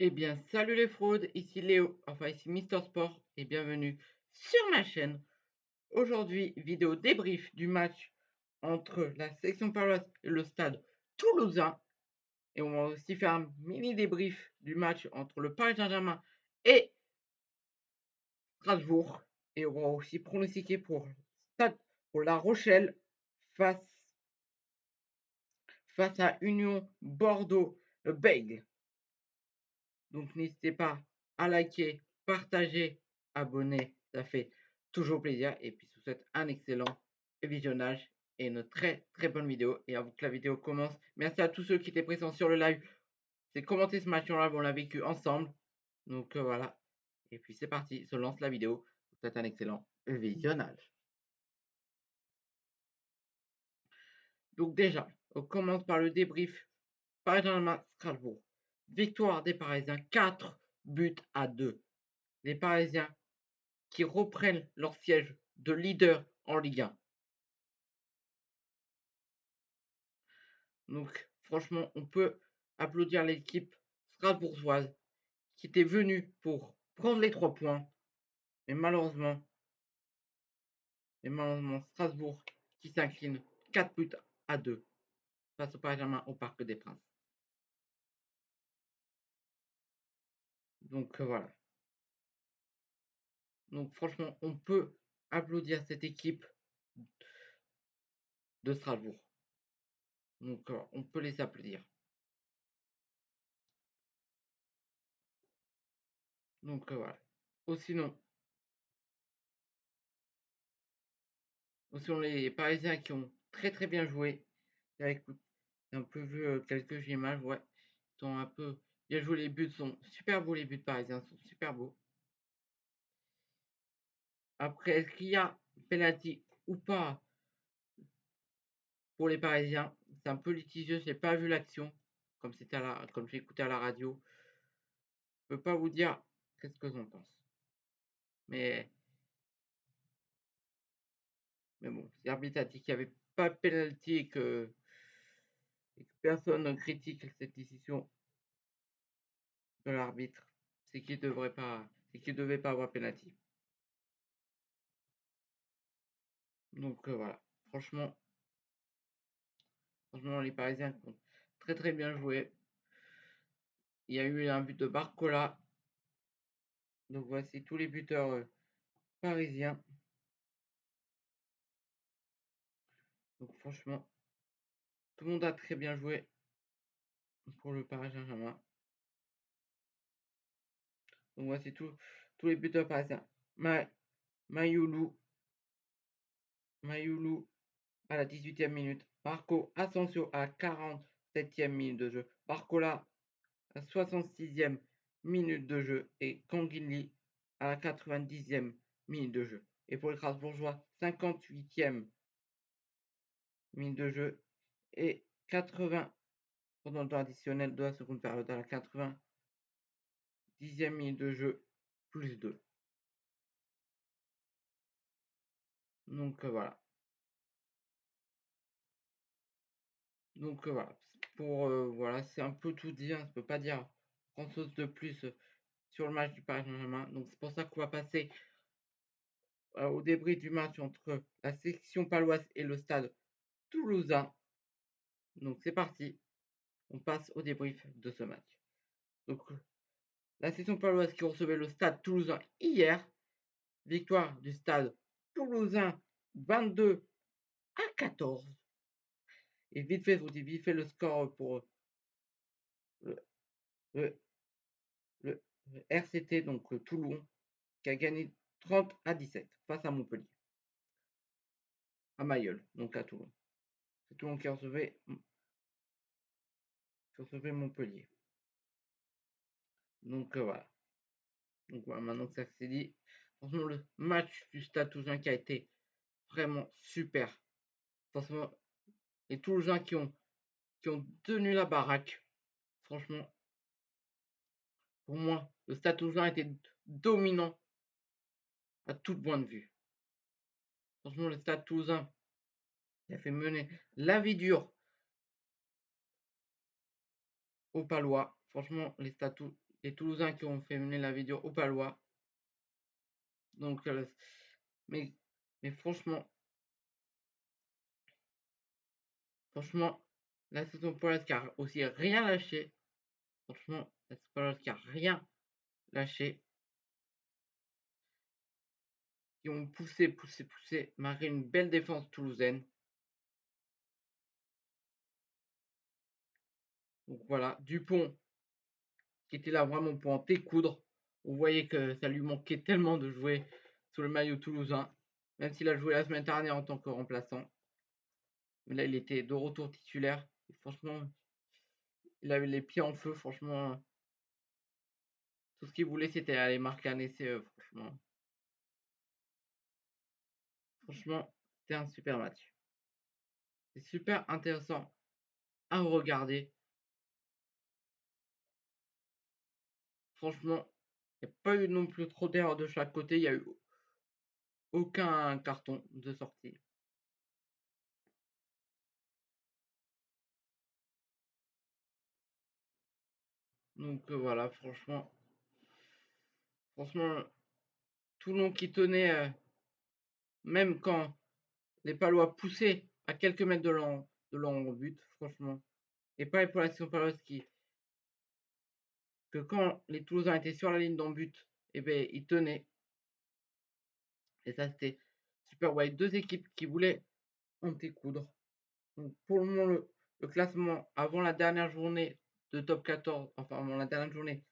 Eh bien, salut les fraudes, ici Léo, enfin ici Mister Sport, et bienvenue sur ma chaîne. Aujourd'hui, vidéo débrief du match entre la section paroisse et le stade toulousain. Et on va aussi faire un mini débrief du match entre le Paris Saint-Germain et Strasbourg. Et on va aussi pronostiquer pour stade pour La Rochelle face, face à Union Bordeaux, le Bègle. Donc n'hésitez pas à liker, partager, abonner, ça fait toujours plaisir. Et puis je vous souhaite un excellent visionnage et une très très bonne vidéo. Et avant que la vidéo commence, merci à tous ceux qui étaient présents sur le live. C'est commenter ce match en live, on l'a vécu ensemble. Donc voilà. Et puis c'est parti, se lance la vidéo. Je vous souhaite un excellent visionnage. Donc déjà, on commence par le débrief Paris-Saint-Germain Strasbourg. Victoire des Parisiens 4-2. Les Parisiens qui reprennent leur siège de leader en Ligue 1. Donc franchement, on peut applaudir l'équipe strasbourgeoise qui était venue pour prendre les 3 points. Mais malheureusement, Strasbourg qui s'incline 4-2 face au Paris Saint-Germain au Parc des Princes. Donc voilà. Donc franchement, on peut applaudir cette équipe de Strasbourg. Donc on peut les applaudir. Donc voilà. Sinon, les Parisiens qui ont très très bien joué. Écoute, j'ai un peu vu quelques images, ouais. Ils sont un peu bien joué, les buts sont super beaux, les buts parisiens sont super beaux. Après, est-ce qu'il y a penalty ou pas pour les Parisiens? C'est un peu litigieux, j'ai pas vu l'action, comme j'ai écouté à la radio. Je peux pas vous dire qu'est-ce que j'en pense. Mais bon, si l'arbitre a dit qu'il n'y avait pas de penalty et que personne ne critique cette décision de l'arbitre, c'est qu'il devait pas avoir penalty. Donc voilà, franchement, les Parisiens ont très très bien joué. Il y a eu un but de Barcola. Donc voici tous les buteurs parisiens. Donc franchement, tout le monde a très bien joué pour le Paris Saint-Germain. Donc voici tous les buteurs parisiens. Mayoulou à la 18e minute. Marco Asensio à la 47e minute de jeu. Barcola à la 66e minute de jeu. Et Kanguinli à la 90e minute de jeu. Et pour les Strasbourgeois, 58e minute de jeu. Et 80 pendant le temps additionnel de la seconde période à la 90e minute de jeu, plus 2. Donc voilà. Donc voilà. Pour voilà, c'est un peu tout dire. Je ne peux pas dire grand chose de plus sur le match du Paris Saint-Germain. Donc c'est pour ça qu'on va passer au débrief du match entre la section paloise et le stade toulousain. Donc c'est parti. On passe au débrief de ce match. Donc la section paloise qui recevait le stade toulousain hier. Victoire du stade toulousain 22-14. Et vite fait, je vous dis vite fait le score pour le, le, le RCT, donc Toulon, qui a gagné 30-17 face à Montpellier. À Mayol, donc à Toulon. C'est Toulon qui recevait Montpellier. Donc voilà. Donc voilà, maintenant que ça c'est dit, franchement, le match du Stade Toulousain qui a été vraiment super. Franchement, les Toulousains qui ont tenu la baraque. Franchement, pour moi, le Stade Toulousain était dominant à tout point de vue. Franchement, le Stade Toulousain il a fait mener la vie dure aux Palois. Franchement, les Toulousains qui ont fait mener la vidéo aux Palois. Donc, mais, mais franchement, la saison polonaise qui a aussi rien lâché. Franchement, la saison polonaise qui a rien lâché. Qui ont poussé, malgré une belle défense toulousaine. Donc voilà, Dupont qui était là vraiment pour en découdre. Vous voyez que ça lui manquait tellement de jouer sous le maillot toulousain, même s'il a joué la semaine dernière en tant que remplaçant. Mais là, il était de retour titulaire. Et franchement, il avait les pieds en feu. Franchement, tout ce qu'il voulait, c'était aller marquer un essai. Franchement, c'était un super match. C'est super intéressant à regarder. Franchement, il n'y a pas eu non plus trop d'erreurs de chaque côté. Il n'y a eu aucun carton de sortie. Donc voilà, franchement, Toulon qui tenait, même quand les Palois poussaient à quelques mètres de leur but, franchement. Et pareil pour la section paloise que quand les Toulousains étaient sur la ligne d'en but, et ben ils tenaient. Et ça, c'était super. Ouais, deux équipes qui voulaient en découdre. Donc pour le moment, le classement avant la dernière journée de top 14, enfin avant la dernière journée,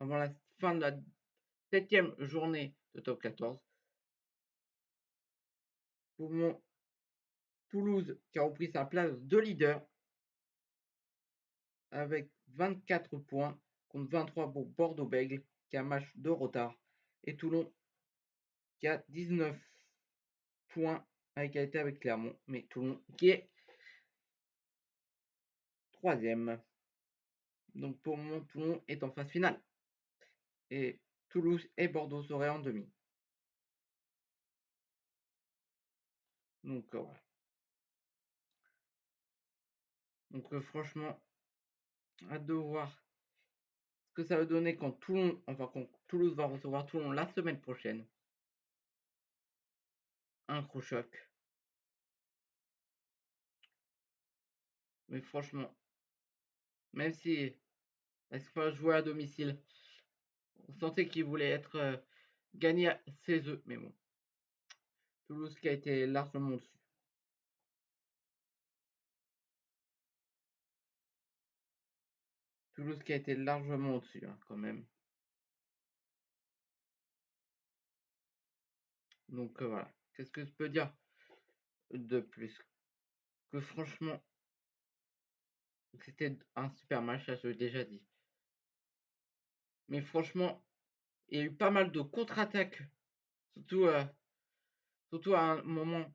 avant la fin de la 7e journée de top 14. Pour le moment, Toulouse qui a repris sa place de leader avec 24 points contre 23 pour Bordeaux-Bègles qui a un match de retard. Et Toulon qui a 19 points à égalité avec Clermont. Mais Toulon qui est troisième. Donc pour le moment, Toulon est en phase finale. Et Toulouse et Bordeaux seraient en demi. Donc voilà. Donc franchement, hâte de voir ce que ça va donner quand Toulouse va recevoir Toulon la semaine prochaine. Un gros choc. Mais franchement, même si elle se pas jouer à domicile, on sentait qu'il voulait être gagné ses œufs. Mais bon, Toulouse qui a été largement au-dessus. Toulouse qui a été largement au-dessus, hein, quand même. Donc voilà. Qu'est-ce que je peux dire de plus? Que franchement, c'était un super match, ça je l'ai déjà dit. Mais franchement, il y a eu pas mal de contre-attaques. Surtout à un moment,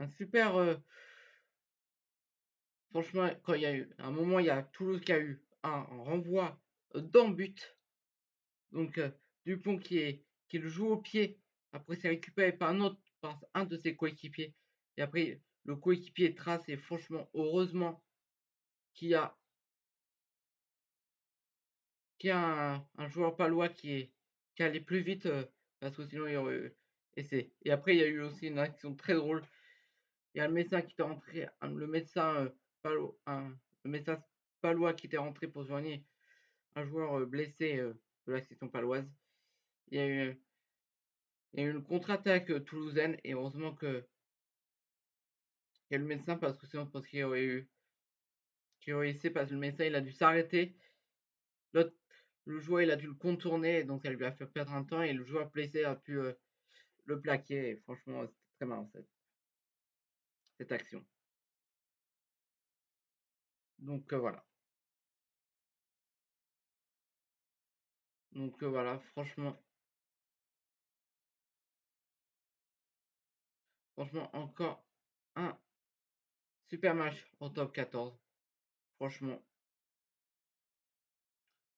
un super. Franchement, quand il y a eu un moment, il y a Toulouse qui a eu un renvoi dans le but. Donc Dupont qui le joue au pied. Après, c'est récupéré par un de ses coéquipiers. Et après, le coéquipier trace. Et franchement, heureusement qu'il y a, un joueur palois qui allait plus vite. Parce que sinon, il y aurait eu. Et après, il y a eu aussi une action très drôle. Il y a le médecin qui était rentré, le médecin le médecin palois qui était rentré pour soigner un joueur blessé de la section paloise. Il y a eu, il y a eu une contre-attaque toulousaine et heureusement que il y a le médecin parce que sinon parce qu'il y aurait essayé parce que le médecin il a dû s'arrêter. L'autre, le joueur il a dû le contourner donc ça lui a fait perdre un temps et le joueur blessé a pu le plaquer et franchement c'était très marrant cette action. Donc voilà. Donc voilà, franchement encore un super match en top 14. Franchement,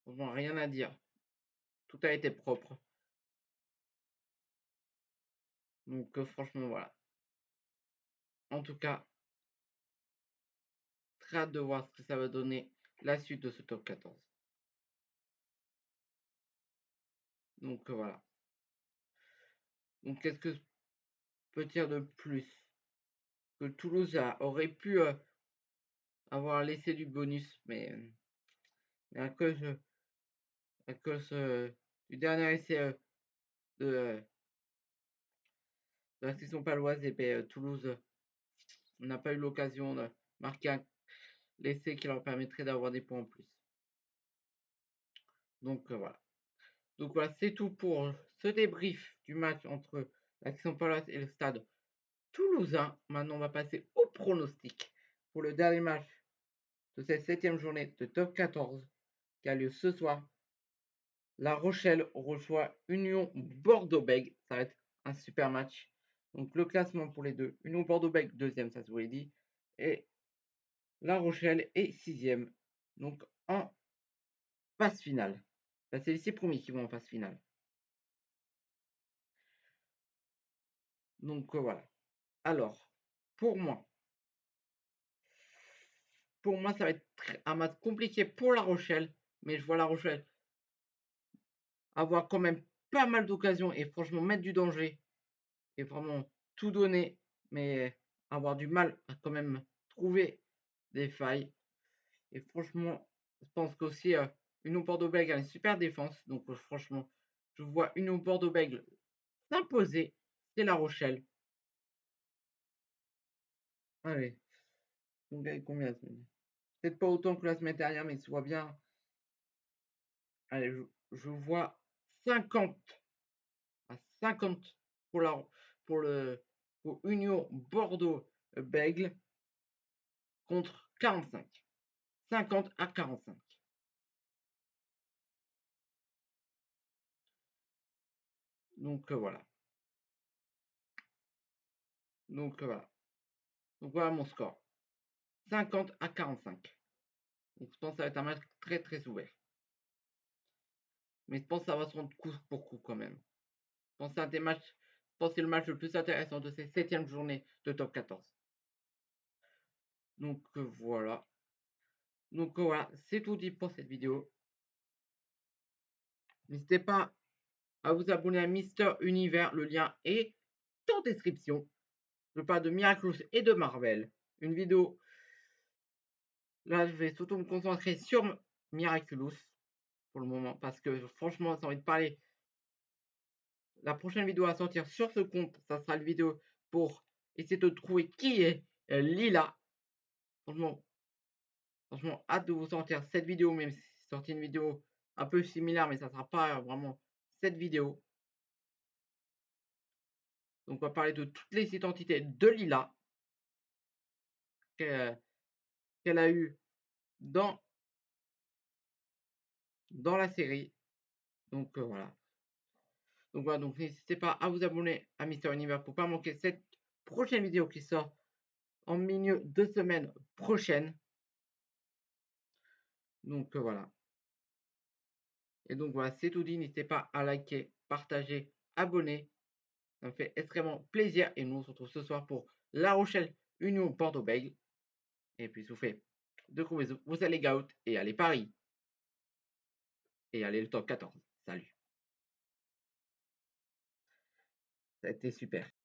rien à dire. Tout a été propre. Donc franchement, voilà. En tout cas, très hâte de voir ce que ça va donner la suite de ce top 14. Donc voilà. Donc qu'est-ce que je peux dire de plus? Que Toulouse aurait pu avoir laissé du bonus, mais à cause du dernier essai de, de la section paloise, et ben, Toulouse n'a pas eu l'occasion de marquer l'essai qui leur permettrait d'avoir des points en plus. Donc voilà. Donc voilà, c'est tout pour ce débrief du match entre la section paloise et le stade toulousain. Maintenant, on va passer au pronostic pour le dernier match de cette 7e journée de top 14 qui a lieu ce soir. La Rochelle reçoit Union Bordeaux-Bègles. Ça va être un super match. Donc le classement pour les deux. Union Bordeaux-Bègles, deuxième, ça se vous l'ai dit. Et La Rochelle est sixième. Donc en phase finale. Ben, c'est les 6 premiers qui vont en phase finale. Donc voilà. Alors, pour moi, ça va être un match compliqué pour La Rochelle. Mais je vois La Rochelle avoir quand même pas mal d'occasions et franchement mettre du danger et vraiment tout donner, mais avoir du mal à quand même trouver des failles. Et franchement, je pense qu'aussi Union Bordeaux-Bègles a une super défense. Donc franchement, je vois Union Bordeaux-Bègles s'imposer. C'est La Rochelle. Allez, on gagne combien la semaine? Peut-être pas autant que la semaine dernière, mais tu vois bien. Allez, je vois 50 à 50 pour pour le pour Union Bordeaux-Bègles contre 45. 50 à 45. Donc voilà. Donc voilà. Donc voilà mon score. 50 à 45. Donc je pense que ça va être un match très très ouvert. Mais je pense que ça va se rendre coup pour coup quand même. Je pense que c'est un des matchs. Je pense que c'est le match le plus intéressant de cette 7e journée de top 14. Donc voilà. Donc voilà, c'est tout dit pour cette vidéo. N'hésitez pas à vous abonner à Mister Univers. Le lien est en description. Je parle de Miraculous et de Marvel. Une vidéo. Là, je vais surtout me concentrer sur Miraculous pour le moment parce que franchement, j'ai envie de parler. La prochaine vidéo à sortir sur ce compte, ça sera une vidéo pour essayer de trouver qui est Lila. Franchement, hâte de vous sortir cette vidéo, même si c'est sorti une vidéo un peu similaire, mais ça sera pas vraiment cette vidéo. Donc, on va parler de toutes les identités de Lila qu'elle a eu dans, la série. Donc, voilà. Donc, voilà. Donc, n'hésitez pas à vous abonner à Mister Univers pour pas manquer cette prochaine vidéo qui sort en milieu de semaine prochaine. Donc, voilà. Et donc, voilà, c'est tout dit. N'hésitez pas à liker, partager, abonner. Ça me fait extrêmement plaisir. Et nous, on se retrouve ce soir pour La Rochelle Union Bordeaux-Bègles. Et puis, je vous fais de gros bisous. Vous allez Gout et allez Paris. Et allez le top 14. Salut. Ça a été super.